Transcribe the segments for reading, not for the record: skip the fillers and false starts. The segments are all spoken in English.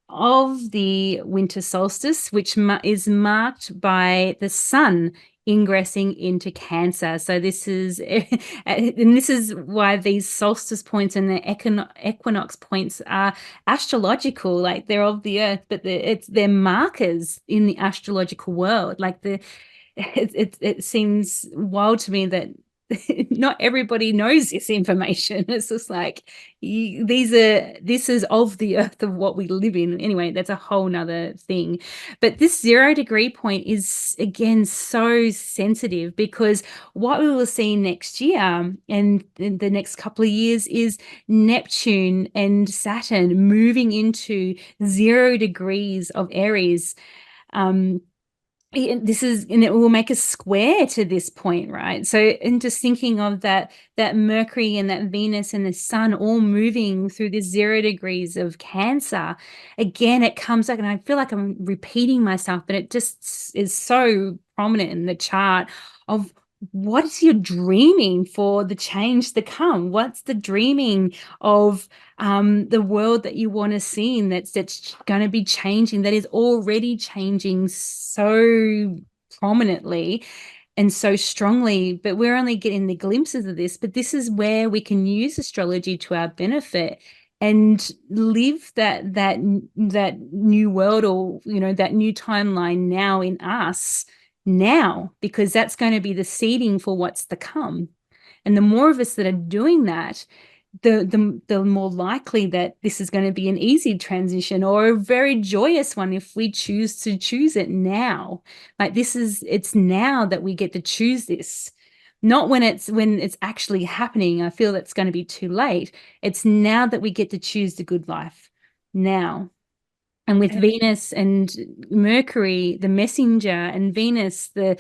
of the winter solstice, which is marked by the sun ingressing into Cancer. So this is, and this is why these solstice points and the equinox points are astrological, like they're of the earth, but they're markers in the astrological world. Like it seems wild to me that not everybody knows this information. It's just like this is of the earth of what we live in. Anyway, that's a whole nother thing. But this 0 degree point is again so sensitive, because what we will see next year and in the next couple of years is Neptune and Saturn moving into 0 degrees of Aries. Um, this is, and it will make a square to this point, right? So, and just thinking of that Mercury and that Venus and the Sun all moving through this 0 degrees of Cancer, again, it comes up, and I feel like I'm repeating myself, but it just is so prominent in the chart of what is your dreaming for the change to come? What's the dreaming of the world that you want to see, and that's going to be changing, that is already changing so prominently and so strongly, but we're only getting the glimpses of this. But this is where we can use astrology to our benefit and live that new world, or that new timeline now in us now, because that's going to be the seeding for what's to come. And the more of us that are doing that, the more likely that this is going to be an easy transition, or a very joyous one if we choose to choose it now. Like it's now that we get to choose this, not when it's actually happening. I feel that's going to be too late. It's now that we get to choose the good life now. And with Venus and Mercury, the messenger, and Venus, the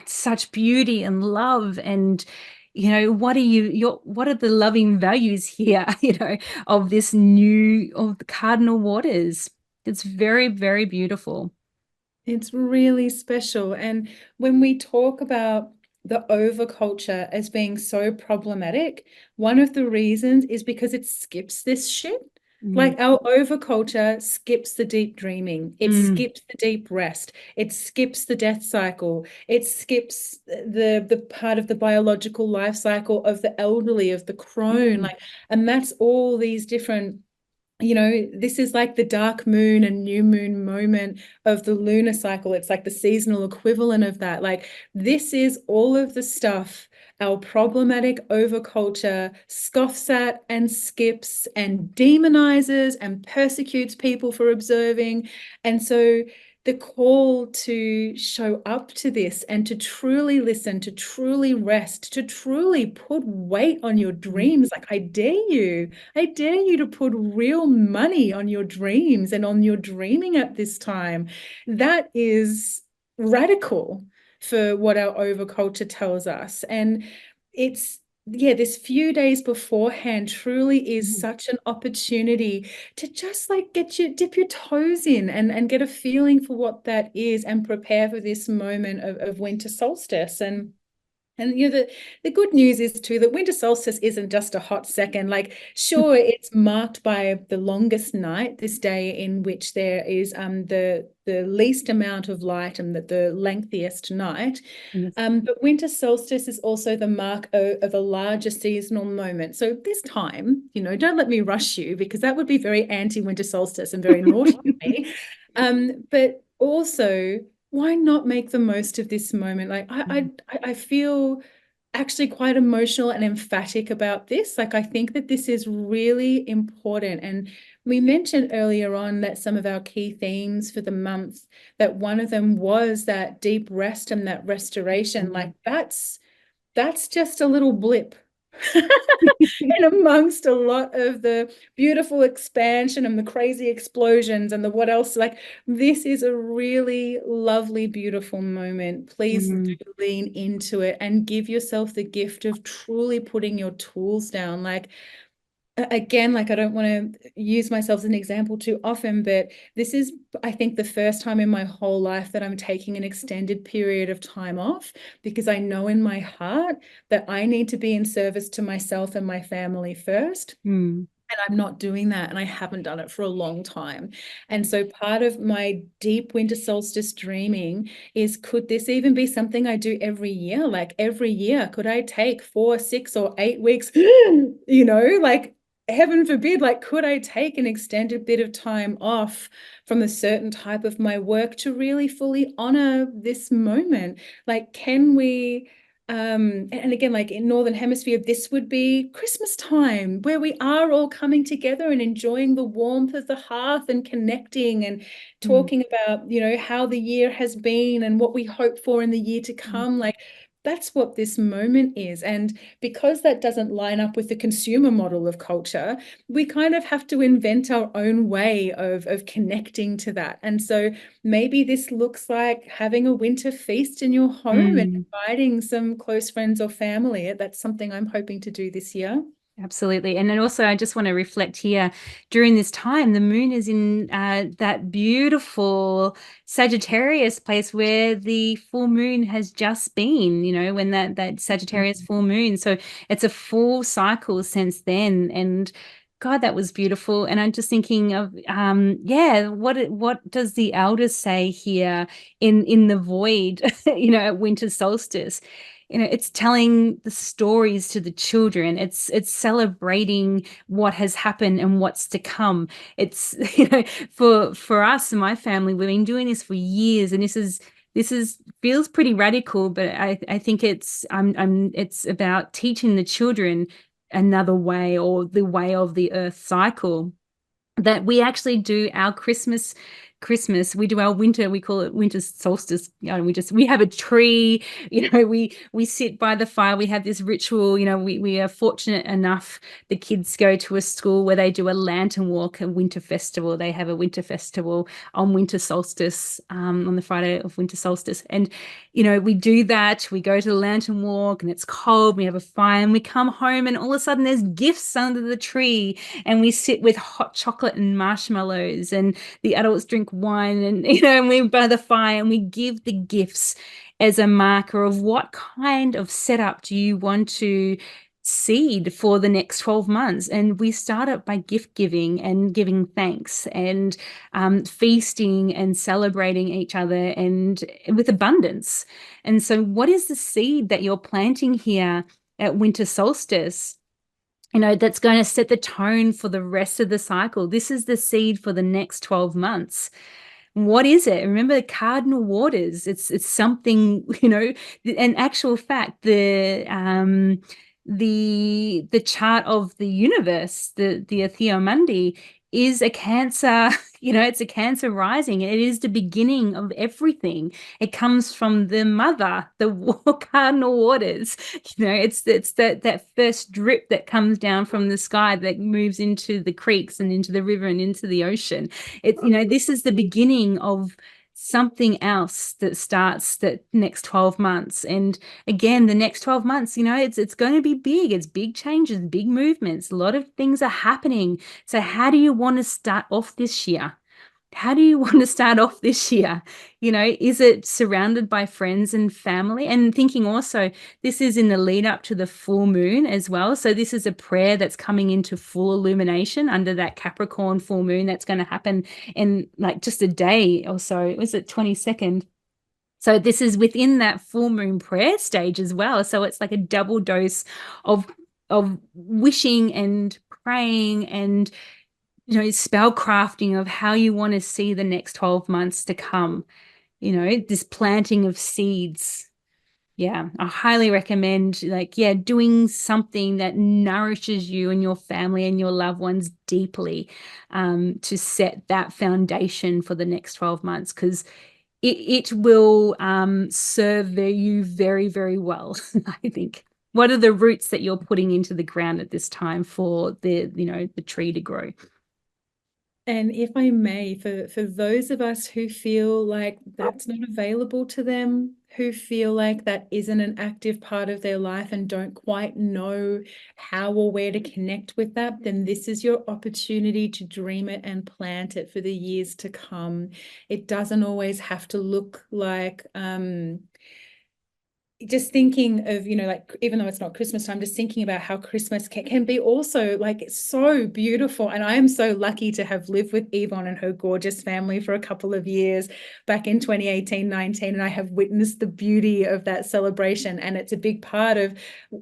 such beauty and love, and what are the loving values here, of of the cardinal waters. It's very, very beautiful. It's really special. And when we talk about the overculture as being so problematic, one of the reasons is because it skips this shit. Mm. Like our overculture skips the deep dreaming, it Mm. skips the deep rest, it skips the death cycle, it skips the part of the biological life cycle of the elderly, of the crone, Mm. like, and that's all these different, this is like the dark moon and new moon moment of the lunar cycle. It's like the seasonal equivalent of that. Like, this is all of the stuff our problematic overculture scoffs at and skips and demonizes and persecutes people for observing. And so the call to show up to this and to truly listen, to truly rest, to truly put weight on your dreams. Like, I dare you to put real money on your dreams and on your dreaming at this time. That is radical for what our overculture tells us. And it's, yeah, this few days beforehand truly is such an opportunity to just like dip your toes in and get a feeling for what that is, and prepare for this moment of winter solstice. And the good news is too that winter solstice isn't just a hot second. Like, sure, it's marked by the longest night, this day in which there is the least amount of light, and the lengthiest night. Yes. But winter solstice is also the mark of a larger seasonal moment. So this time, don't let me rush you, because that would be very anti-winter solstice and very naughty of me. But also, why not make the most of this moment? Like, I feel actually quite emotional and emphatic about this. Like, I think that this is really important. And we mentioned earlier on that some of our key themes for the month, that one of them was that deep rest and that restoration. Like, that's just a little blip and amongst a lot of the beautiful expansion and the crazy explosions and the what else. Like, this is a really lovely, beautiful moment. Please do lean into it and give yourself the gift of truly putting your tools down. Like, again, like, I don't want to use myself as an example too often, but this is, I think, the first time in my whole life that I'm taking an extended period of time off, because I know in my heart that I need to be in service to myself and my family first. And I'm not doing that, and I haven't done it for a long time. And so part of my deep winter solstice dreaming is, could this even be something I do every year? Like every year, could I take 4, 6, or 8 weeks? Like heaven forbid, like could I take an extended bit of time off from a certain type of my work to really fully honor this moment? Like, can we? And again, like in Northern Hemisphere, this would be Christmas time, where we are all coming together and enjoying the warmth of the hearth and connecting and Mm. talking about, how the year has been and what we hope for in the year to come. Like, that's what this moment is. And because that doesn't line up with the consumer model of culture, we kind of have to invent our own way of connecting to that. And so maybe this looks like having a winter feast in your home and Mm. inviting some close friends or family. That's something I'm hoping to do this year. Absolutely. And then also, I just want to reflect here during this time, the moon is in that beautiful Sagittarius place where the full moon has just been, when that Sagittarius full moon. So it's a full cycle since then. And God, that was beautiful. And I'm just thinking of, yeah, what does the elders say here in the void, at winter solstice? It's telling the stories to the children. It's celebrating what has happened and what's to come. It's for us and my family, we've been doing this for years, and this is feels pretty radical, but I think it's about teaching the children another way, or the way of the earth cycle, that we actually do our Christmas, we do our winter, we call it winter solstice. We have a tree, we sit by the fire, we have this ritual. We are fortunate enough, the kids go to a school where they do a lantern walk, a winter festival. They have a winter festival on winter solstice, on the Friday of winter solstice. And we do that, we go to the lantern walk, and it's cold, we have a fire, and we come home, and all of a sudden there's gifts under the tree, and we sit with hot chocolate and marshmallows, and the adults drink wine, and and we by the fire, and we give the gifts as a marker of what kind of setup do you want to seed for the next 12 months. And we start it by gift giving and giving thanks, and feasting and celebrating each other, and with abundance. And so what is the seed that you're planting here at winter solstice, that's going to set the tone for the rest of the cycle? This is the seed for the next 12 months. What is it? Remember the cardinal waters. It's something, an actual fact, the chart of the universe, the Athea Mundi, is a Cancer. It's a Cancer rising. It is the beginning of everything. It comes from the mother, the cardinal waters. It's that first drip that comes down from the sky, that moves into the creeks and into the river and into the ocean. This is the beginning of something else that starts that next 12 months. And again, the next 12 months, it's going to be big. It's big changes, big movements. A lot of things are happening. So how do you want to start off this year? How do you want to start off this year? Is it surrounded by friends and family? And thinking also, this is in the lead up to the full moon as well. So this is a prayer that's coming into full illumination under that Capricorn full moon that's going to happen in like just a day or so. Was it 22nd? So this is within that full moon prayer stage as well. So it's like a double dose of wishing and praying, and spell crafting of how you want to see the next 12 months to come, this planting of seeds. Yeah, I highly recommend, like, yeah, doing something that nourishes you and your family and your loved ones deeply, to set that foundation for the next 12 months, because it will serve you very, very well, I think. What are the roots that you're putting into the ground at this time for the tree to grow? And if I may, for those of us who feel like that's not available to them, who feel like that isn't an active part of their life and don't quite know how or where to connect with that, then this is your opportunity to dream it and plant it for the years to come. It doesn't always have to look like just thinking of, like, even though it's not Christmas time, just thinking about how Christmas can be also like, it's so beautiful. And I am so lucky to have lived with Evonne and her gorgeous family for a couple of years back in 2018, 19. And I have witnessed the beauty of that celebration. And it's a big part of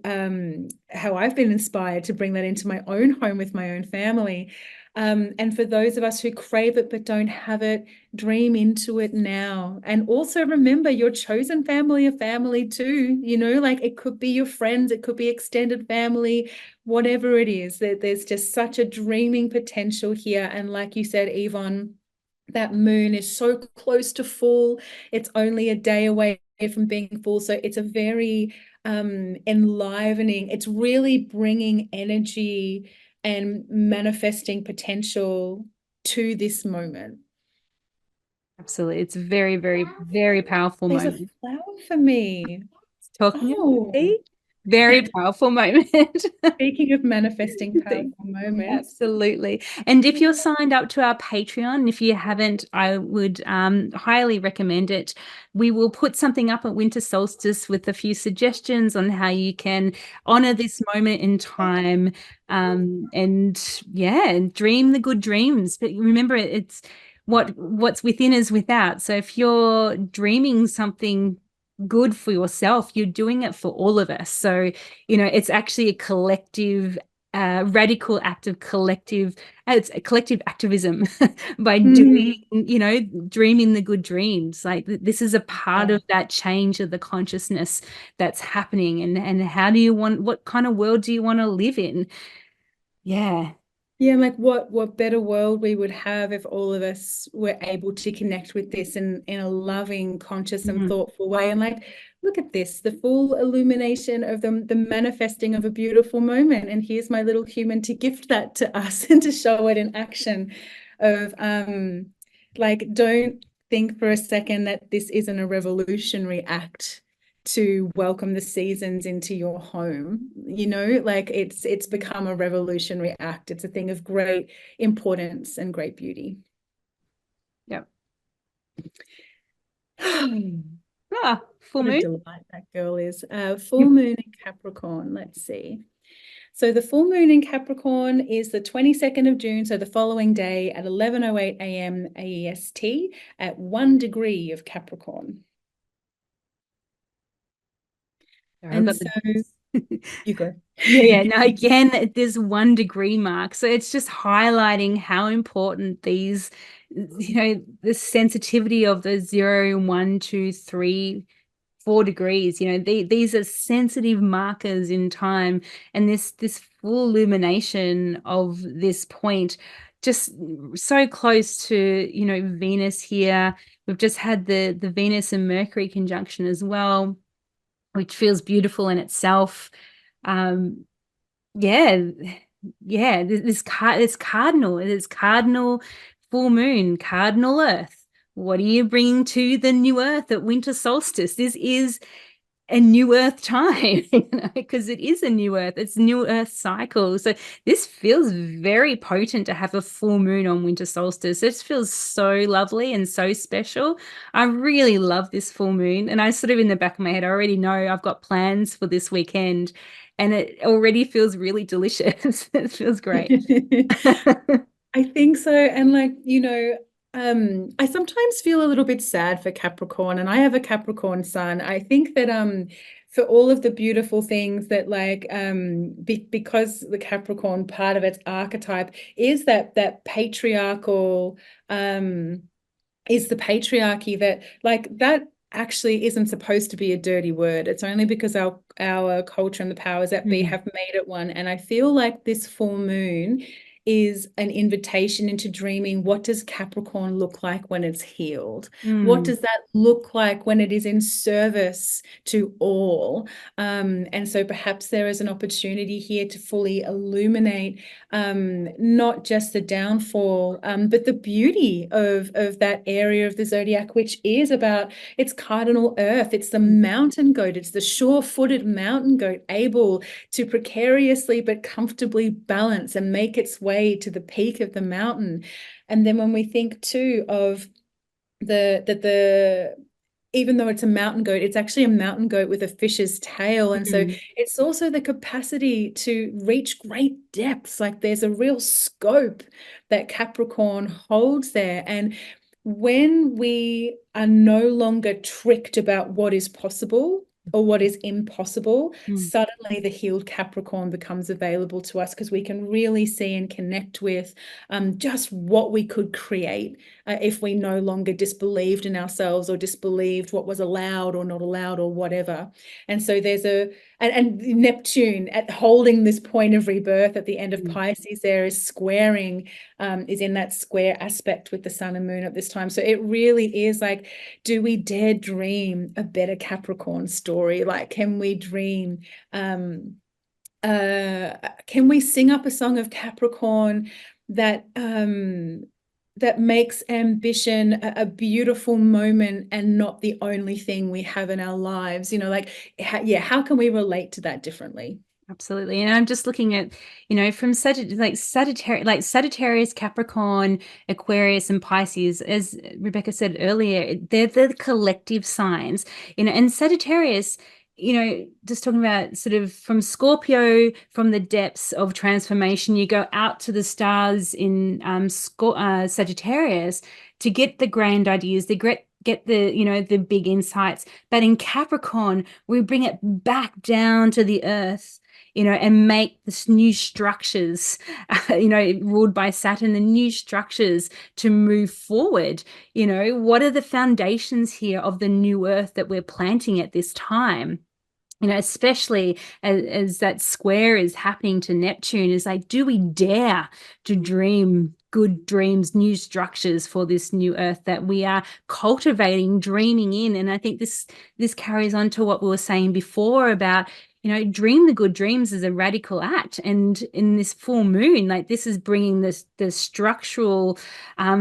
how I've been inspired to bring that into my own home with my own family. And for those of us who crave it but don't have it, dream into it now. And also remember your chosen family, a family too. Like, it could be your friends, it could be extended family, whatever it is. There's just such a dreaming potential here. And like you said, Evonne, that moon is so close to full. It's only a day away from being full. So it's a very enlivening, it's really bringing energy and manifesting potential to this moment. Absolutely. It's a very, very, very powerful There's a moment. flower for me. Talking of Oh, very powerful moment. speaking of manifesting powerful moments. Absolutely. And if you're signed up to our Patreon, if you haven't, I would highly recommend it. We will put something up at winter solstice with a few suggestions on how you can honor this moment in time, and yeah, dream the good dreams. But remember, it's what's within is without. So if you're dreaming something good for yourself, you're doing it for all of us. So, it's actually a collective, radical act of collective, it's a collective activism by doing, dreaming the good dreams. Like, this is a part of that change of the consciousness that's happening. And how do you want, what kind of world do you want to live in? Yeah. Yeah, like what better world we would have if all of us were able to connect with this in a loving, conscious, and thoughtful way. And like, look at this, the full illumination of the manifesting of a beautiful moment. And here's my little human to gift that to us and to show it in action of like, don't think for a second that this isn't a revolutionary act to welcome the seasons into your home. Like, it's become a revolutionary act. It's a thing of great importance and great beauty. Yep. Full What a moon. delight that girl is. Full moon in Capricorn. Let's see. So the full moon in Capricorn is the 22nd of June, so the following day at 11:08 a.m. AEST at 1 degree of Capricorn. And so you go. Yeah. Now, again, there's 1 degree mark. So it's just highlighting how important these, the sensitivity of the 0, 1, 2, 3, 4 degrees, these are sensitive markers in time. And this full illumination of this point, just so close to, Venus here. We've just had the Venus and Mercury conjunction as well, which feels beautiful in itself. Um, yeah, yeah. This cardinal full moon, cardinal Earth. What are you bringing to the new Earth at winter solstice? This is a new Earth time, because it is a new Earth. It's new Earth cycle. So this feels very potent to have a full moon on winter solstice. This feels so lovely and so special. I really love this full moon. And I sort of, in the back of my head, I already know I've got plans for this weekend, and it already feels really delicious. It feels great. I think so. And like, I sometimes feel a little bit sad for Capricorn, and I have a Capricorn sun. I think that for all of the beautiful things that, like, because the Capricorn part of its archetype is that patriarchal, is the patriarchy, that like that actually isn't supposed to be a dirty word. It's only because our culture and the powers that be have made it one. And I feel like this full moon is an invitation into dreaming. What does Capricorn look like when it's healed? What does that look like when it is in service to all? And so perhaps there is an opportunity here to fully illuminate not just the downfall, but the beauty of that area of the zodiac, which is about its cardinal Earth. It's the mountain goat. It's the sure-footed mountain goat, able to precariously but comfortably balance and make its way to the peak of the mountain. And then when we think too of the even though it's a mountain goat, it's actually a mountain goat with a fish's tail. And so Mm. it's also the capacity to reach great depths. Like there's a real scope that Capricorn holds there. And when we are no longer tricked about what is possible or what is impossible, Mm. suddenly the healed Capricorn becomes available to us, because we can really see and connect with just what we could create if we no longer disbelieved in ourselves or disbelieved what was allowed or not allowed or whatever. And so there's and Neptune at holding this point of rebirth at the end of Pisces there is squaring, is in that square aspect with the sun and moon at this time. So it really is like, do we dare dream a better Capricorn story? Like, can we dream, can we sing up a song of Capricorn that that makes ambition a beautiful moment and not the only thing we have in our lives? You know, like, how can we relate to that differently? Absolutely. And I'm just looking at, from Sagittarius, Capricorn, Aquarius, and Pisces, as Rebecca said earlier, they're the collective signs, and Sagittarius, just talking about sort of from Scorpio, from the depths of transformation, you go out to the stars in Sagittarius to get the grand ideas, get the big insights. But in Capricorn, we bring it back down to the earth, and make this new structures, ruled by Saturn, the new structures to move forward. What are the foundations here of the new earth that we're planting at this time? Especially as that square is happening to Neptune, is like, do we dare to dream good dreams, new structures for this new earth that we are cultivating, dreaming in? And I think this carries on to what we were saying before about, dream the good dreams is a radical act. And in this full moon, like, this is bringing the structural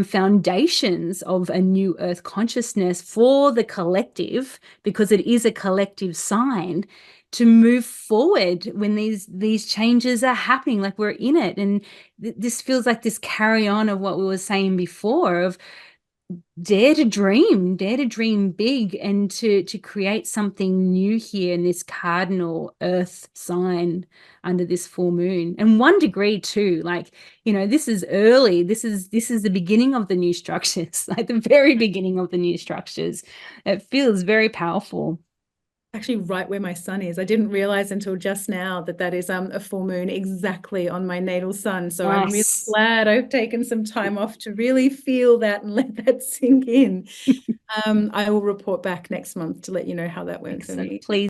foundations of a new earth consciousness for the collective, because it is a collective sign, to move forward when these changes are happening, like we're in it. And this feels like this carry on of what we were saying before, of dare to dream big, and to create something new here in this cardinal earth sign under this full moon. And 1 degree too, like, this is early, this is the beginning of the new structures, like the very beginning of the new structures. It feels very powerful. Actually right where my sun is. I didn't realize until just now that is a full moon exactly on my natal sun. So I'm really Nice. glad I've taken some time off to really feel that and let that sink in. I will report back next month to let you know how that went for Excellent. me. Please.